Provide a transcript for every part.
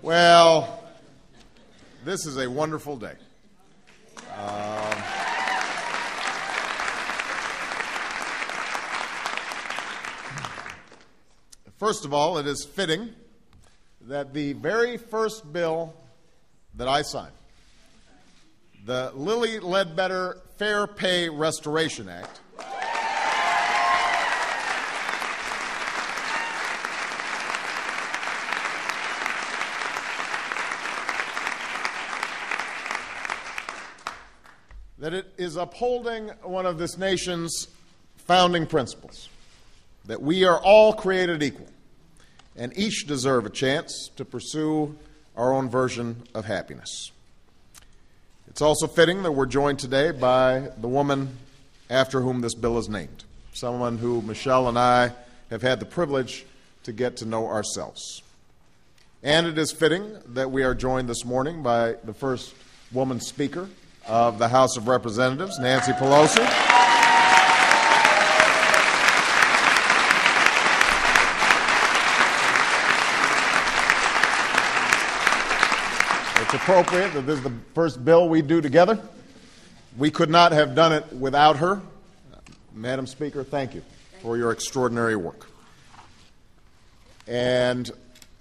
Well, this is a wonderful day. First of all, it is fitting that the very first bill that I signed, the Lilly Ledbetter Fair Pay Restoration Act, that it is upholding one of this nation's founding principles, that we are all created equal and each deserve a chance to pursue our own version of happiness. It's also fitting that we're joined today by the woman after whom this bill is named, someone who Michelle and I have had the privilege to get to know ourselves. And it is fitting that we are joined this morning by the first woman speaker of the House of Representatives, Nancy Pelosi. It's appropriate that this is the first bill we do together. We could not have done it without her. Madam Speaker, thank you for your extraordinary work. And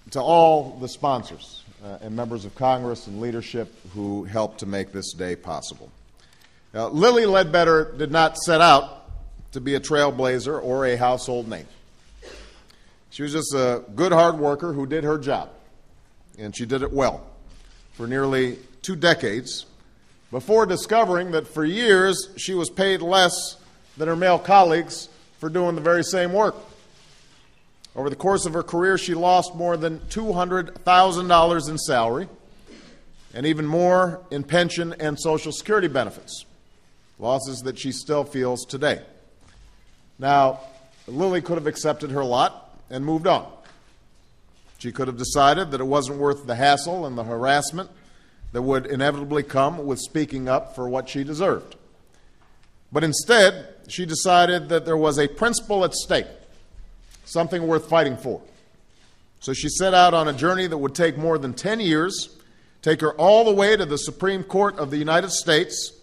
to all the sponsors and members of Congress and leadership who helped to make this day possible. Now, Lilly Ledbetter did not set out to be a trailblazer or a household name. She was just a good, hard worker who did her job, and she did it well for nearly 2 decades before discovering that for years she was paid less than her male colleagues for doing the very same work. Over the course of her career, she lost more than $200,000 in salary and even more in pension and Social Security benefits, losses that she still feels today. Now, Lilly could have accepted her lot and moved on. She could have decided that it wasn't worth the hassle and the harassment that would inevitably come with speaking up for what she deserved. But instead, she decided that there was a principle at stake, something worth fighting for. So she set out on a journey that would take more than 10 years, take her all the way to the Supreme Court of the United States,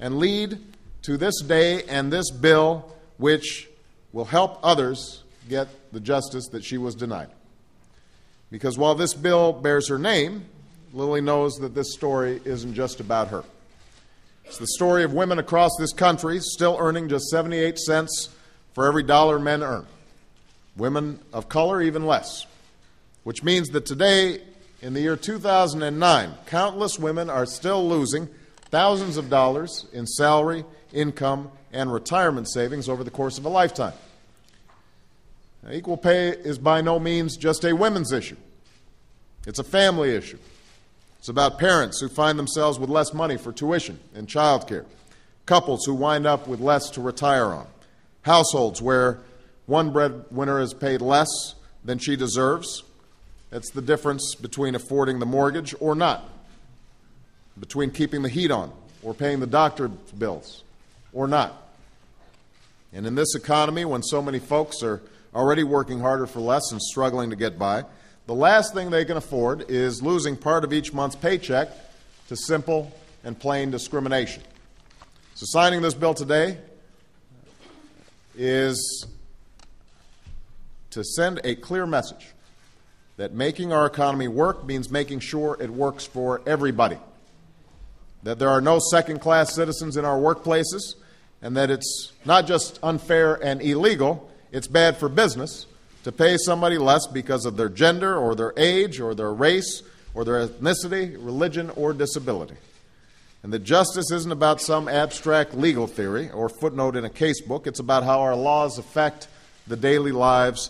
and lead to this day and this bill which will help others get the justice that she was denied. Because while this bill bears her name, Lilly knows that this story isn't just about her. It's the story of women across this country still earning just 78 cents for every dollar men earn. Women of color even less. Which means that today, in the year 2009, countless women are still losing thousands of dollars in salary, income, and retirement savings over the course of a lifetime. Now, equal pay is by no means just a women's issue. It's a family issue. It's about parents who find themselves with less money for tuition and child care, couples who wind up with less to retire on, households where one breadwinner is paid less than she deserves. That's the difference between affording the mortgage or not, between keeping the heat on or paying the doctor bills or not. And in this economy, when so many folks are already working harder for less and struggling to get by, the last thing they can afford is losing part of each month's paycheck to simple and plain discrimination. So signing this bill today is to send a clear message that making our economy work means making sure it works for everybody, that there are no second-class citizens in our workplaces, and that it's not just unfair and illegal, it's bad for business to pay somebody less because of their gender or their age or their race or their ethnicity, religion, or disability. And that justice isn't about some abstract legal theory or footnote in a casebook. It's about how our laws affect the daily lives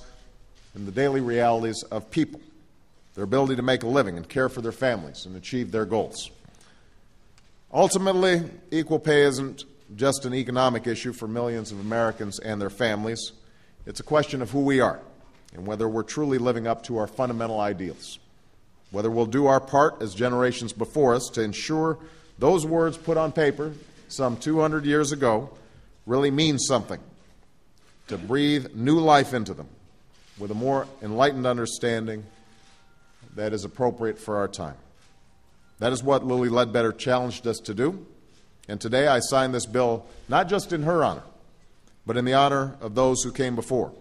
and the daily realities of people, their ability to make a living and care for their families and achieve their goals. Ultimately, equal pay isn't just an economic issue for millions of Americans and their families. It's a question of who we are and whether we're truly living up to our fundamental ideals, whether we'll do our part as generations before us to ensure those words put on paper some 200 years ago really mean something, to breathe new life into them with a more enlightened understanding that is appropriate for our time. That is what Lilly Ledbetter challenged us to do, and today I sign this bill not just in her honor, but in the honor of those who came before.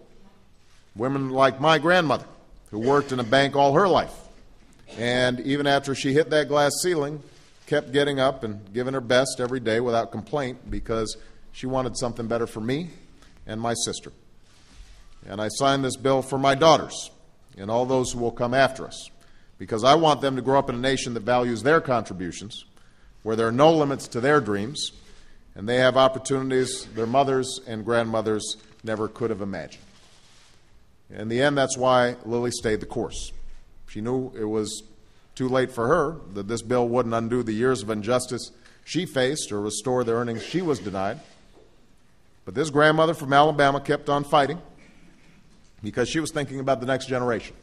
Women like my grandmother, who worked in a bank all her life, and even after she hit that glass ceiling, kept getting up and giving her best every day without complaint because she wanted something better for me and my sister. And I sign this bill for my daughters and all those who will come after us, because I want them to grow up in a nation that values their contributions, where there are no limits to their dreams, and they have opportunities their mothers and grandmothers never could have imagined. In the end, that's why Lilly stayed the course. She knew it was too late for her, that this bill wouldn't undo the years of injustice she faced or restore the earnings she was denied. But this grandmother from Alabama kept on fighting because she was thinking about the next generation.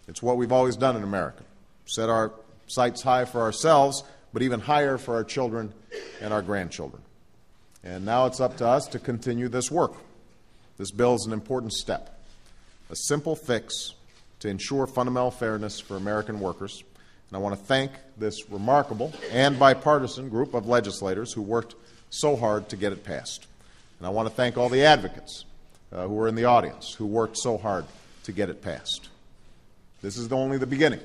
It's what we've always done in America. Set our sights high for ourselves, but even higher for our children and our grandchildren. And now it's up to us to continue this work. This bill is an important step, a simple fix to ensure fundamental fairness for American workers. And I want to thank this remarkable and bipartisan group of legislators who worked so hard to get it passed. And I want to thank all the advocates who were in the audience who worked so hard to get it passed. This is only the beginning.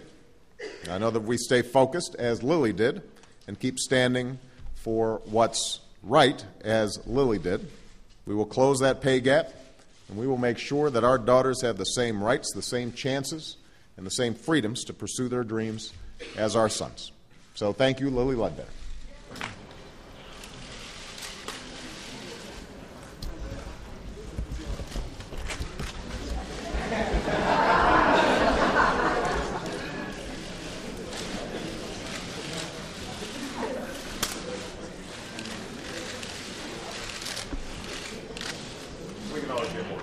I know that we stay focused, as Lilly did, and keep standing for what's right, as Lilly did. We will close that pay gap, and we will make sure that our daughters have the same rights, the same chances, and the same freedoms to pursue their dreams as our sons. So thank you, Lilly Ledbetter. We can always get more.